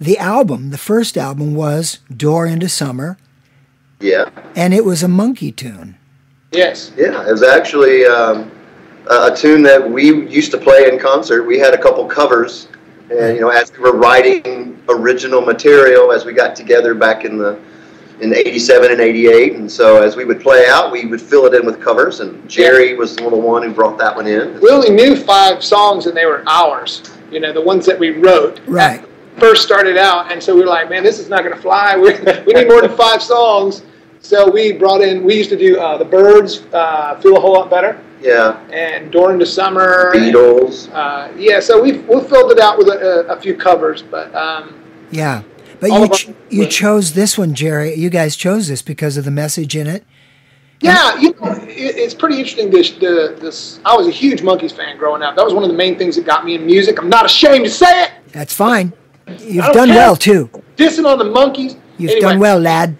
the album, the first album, was Door into Summer. Yeah. And it was a Monkee tune. Yes. Yeah, it was actually a tune that we used to play in concert. We had a couple covers, and as we were writing original material, as we got together back in 87 and 88, and so as we would play out, we would fill it in with covers, and Jerry was the one who brought that one in. We only knew 5 songs, and they were ours, the ones that we wrote. Right. First started out, and so we were like, man, this is not going to fly. We need more than 5 songs. So we used to do The Byrds, Feel a Whole Lot Better. Yeah. And Door into Summer. Beatles. So we filled it out with a few covers, but... yeah. But you chose this one, Jerry. You guys chose this because of the message in it. Yeah, it's pretty interesting. This I was a huge Monkees fan growing up. That was one of the main things that got me in music. I'm not ashamed to say it. That's fine. You've done well too. Dissing on the Monkees. You've done well, lad.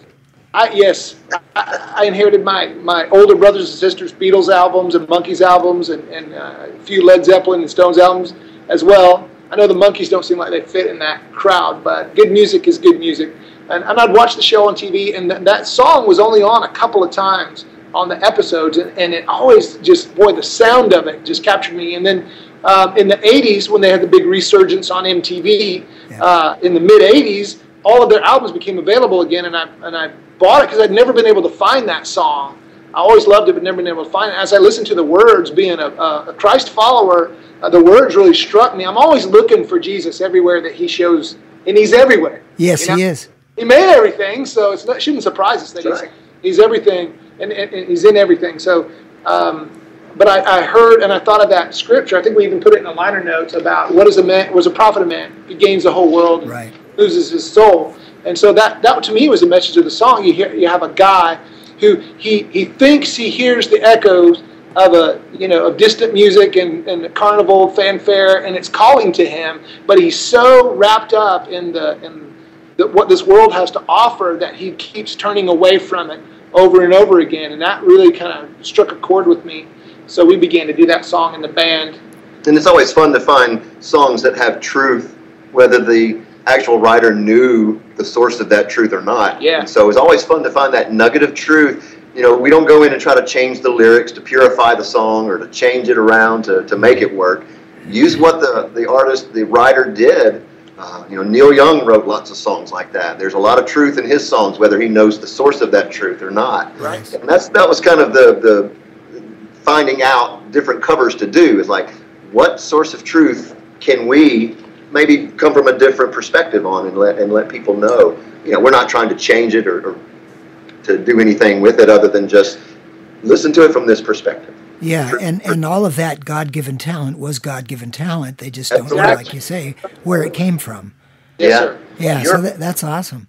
I inherited my older brothers and sisters' Beatles albums and Monkees albums and a few Led Zeppelin and Stones albums as well. I know the Monkees don't seem like they fit in that crowd, but good music is good music. And I'd watch the show on TV, and that song was only on a couple of times on the episodes, and it always just, the sound of it just captured me. And then in the 80s, when they had the big resurgence on MTV, in the mid-80s, all of their albums became available again, and I bought it because I'd never been able to find that song. I always loved it, but never been able to find it. As I listened to the words, being a Christ follower, the words really struck me. I'm always looking for Jesus everywhere that he shows, and he's everywhere. Yes, he is. He made everything, so it shouldn't surprise us that he's everything, and he's in everything. So, but I heard and I thought of that scripture. I think we even put it in the liner notes about what is a prophet a man? He gains the whole world, and loses his soul. And so that to me was the message of the song. You have a guy who he thinks he hears the echoes of of distant music and carnival fanfare, and it's calling to him, but he's so wrapped up in what this world has to offer that he keeps turning away from it over and over again, and that really kind of struck a chord with me. So we began to do that song in the band. And it's always fun to find songs that have truth, whether the actual writer knew the source of that truth or not. Yeah. And so it's always fun to find that nugget of truth. We don't go in and try to change the lyrics to purify the song or to change it around to make it work. Use what the writer did. Neil Young wrote lots of songs like that. There's a lot of truth in his songs, whether he knows the source of that truth or not. Right. And that was kind of the finding out different covers to do, is like, what source of truth can we maybe come from a different perspective on and let people know. We're not trying to change it or to do anything with it other than just listen to it from this perspective. Yeah, and all of that God-given talent was God-given talent. They just don't know, like you say, where it came from. Yes, sir. Yeah, so that's awesome.